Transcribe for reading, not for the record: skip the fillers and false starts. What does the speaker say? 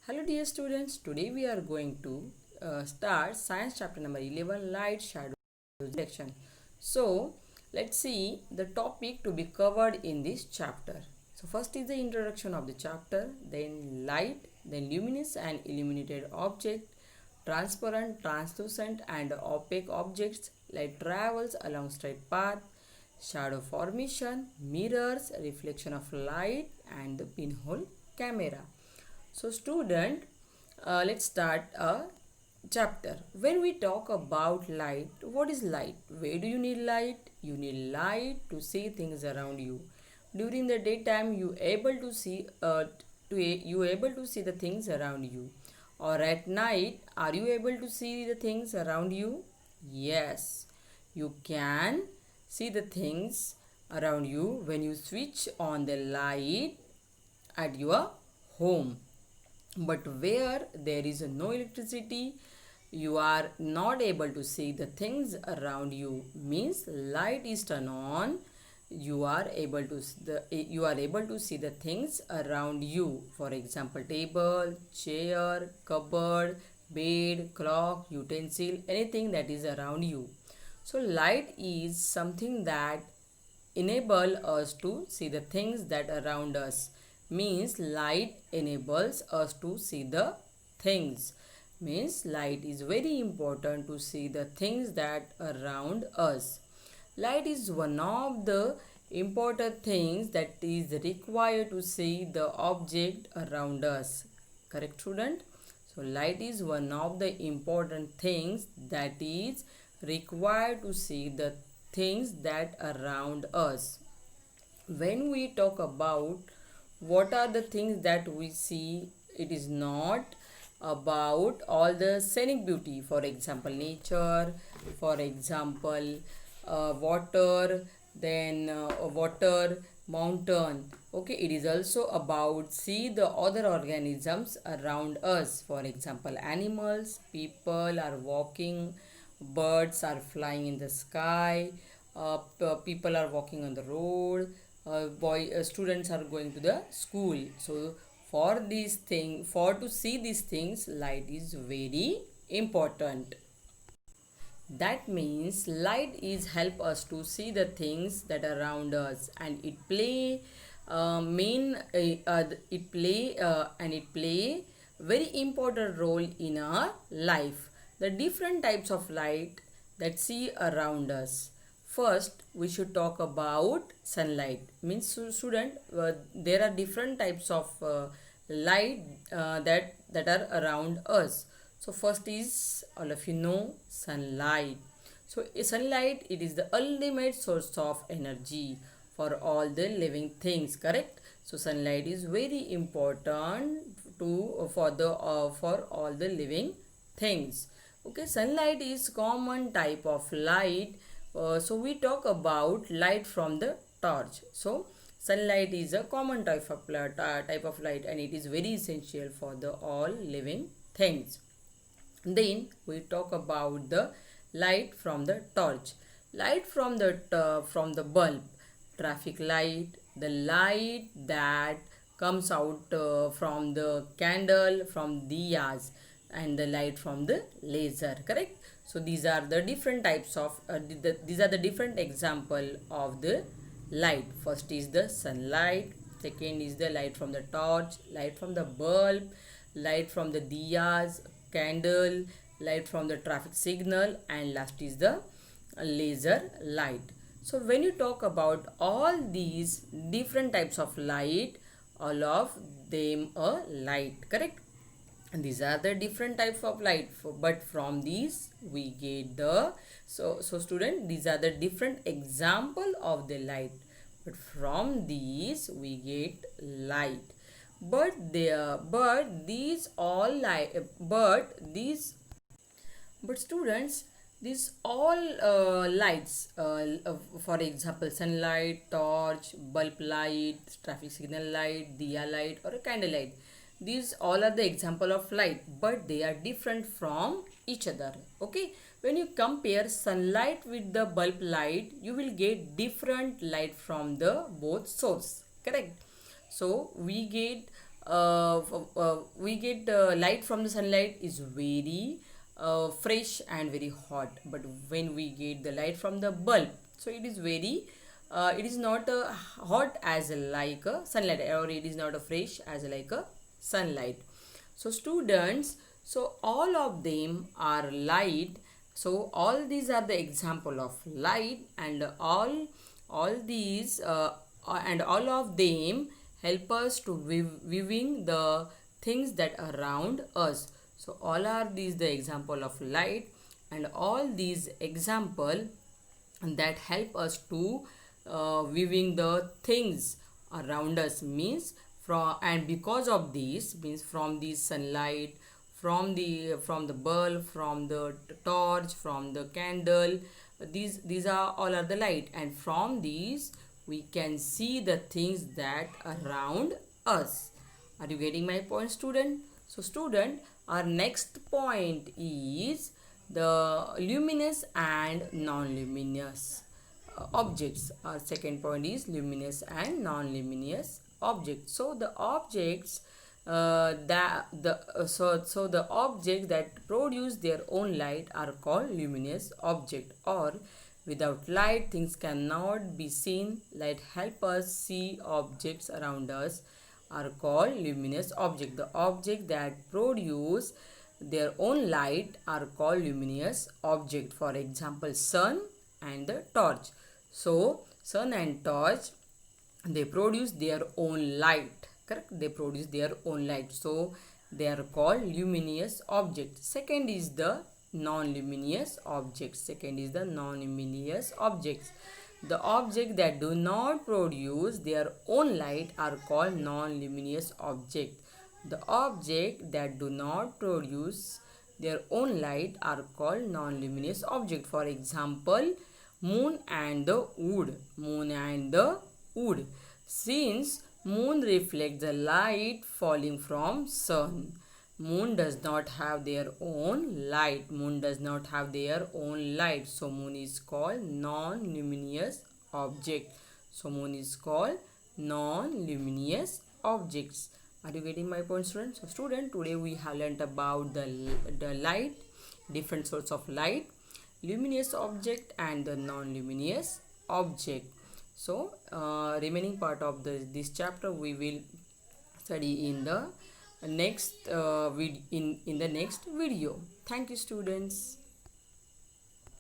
Hello dear students, today we are going to start science chapter number 11, light, shadow, direction. So let's see the topic to be covered in this chapter. So first is the introduction of the chapter, then light, then luminous and illuminated object, transparent, translucent and opaque objects. Light travels along straight path, shadow formation, mirrors, reflection of light and the pinhole camera. So student, let's start a chapter. When we talk about light, what is light? Where do you need light? You need light to see things around you. During the daytime, you able to see the things around you. Or at night, are you able to see the things around you? Yes, you can see the things around you when you switch on the light at your home. But where there is no electricity, you are not able to see the things around you. Means light is turned on, you are able to see the things around you. For example, table, chair, cupboard, bed, clock, utensil, anything that is around you. So light is something that enable us to see the things that around us. Means light enables us to see the things. Means light is very important to see the things that around us. Light is one of the important things that is required to see the object around us. Correct, student? So light is one of the important things that is required to see the things that around us. When we talk about what are the things that we see, it is not about all the scenic beauty. For example, nature, for example, water, then water, mountain. Okay, it is also about see the other organisms around us. For example, animals, people are walking, birds are flying in the sky, people are walking on the road, students are going to the school. So for to see these things, light is very important. That means light is help us to see the things that are around us, and it play very important role in our life. The different types of light that see around us. First, we should talk about sunlight. Means student, there are different types of light that are around us. So first is, all of you know, sunlight. So sunlight, it is the ultimate source of energy for all the living things. Correct? So sunlight is very important to for all the living things. Okay, sunlight is common type of light. So we talk about light from the torch. So sunlight is a common type of light, and it is very essential for the all living things. Then we talk about the light from the torch. Light from the bulb, traffic light, the light that comes out from the candle, from diyas, and the light from the laser. Correct? So these are the different types of these are the different example of the light. First is the sunlight, second is the light from the torch, light from the bulb, light from the diyas, candle, light from the traffic signal, and last is the laser light. So when you talk about all these different types of light, all of them a light. Correct? And these are the different types of light, but from these we get the so student, these are the different example of the light, but from these we get light. But these all light but these but students, these all lights, for example, sunlight, torch, bulb light, traffic signal light, diya light, or a candle light, these all are the example of light, but they are different from each other. Okay, when you compare sunlight with the bulb light, you will get different light from the both source. Correct? So we get we get light from the sunlight is very fresh and very hot, but when we get the light from the bulb, so it is very it is not hot as like a sunlight, or it is not a fresh as like a sunlight. So students, so all of them are light. So all these are the example of light, and all these and all of them help us to viewing the things that around us. So all are these the example of light, and all these example that help us to viewing the things around us, means from, and because of this, means from the sunlight, from the bulb, from the torch, from the candle, these are all are the light, and from these we can see the things that around us. Are you getting my point, student? So student, our next point is the luminous and non-luminous objects. Our second point is luminous and non-luminous objects. So the objects the objects that produce their own light are called luminous object, or without light things cannot be seen. Light help us see objects around us are called luminous object. The object that produce their own light are called luminous object. For example, sun and the torch. So sun and torch, they produce their own light, correct? They produce their own light, so they are called luminous objects. Second is the non-luminous objects. Second is the non-luminous objects. The objects that do not produce their own light are called non-luminous objects. The objects that do not produce their own light are called non-luminous objects. For example, moon and the wood. Moon and the wood. Since moon reflects the light falling from sun, moon does not have their own light. Moon does not have their own light. So moon is called non-luminous object. So moon is called non-luminous objects. Are you getting my point, students? So student, today we have learnt about the light, different sorts of light, luminous object and the non-luminous object. So remaining part of this chapter we will study in the next in the next video. Thank you, students.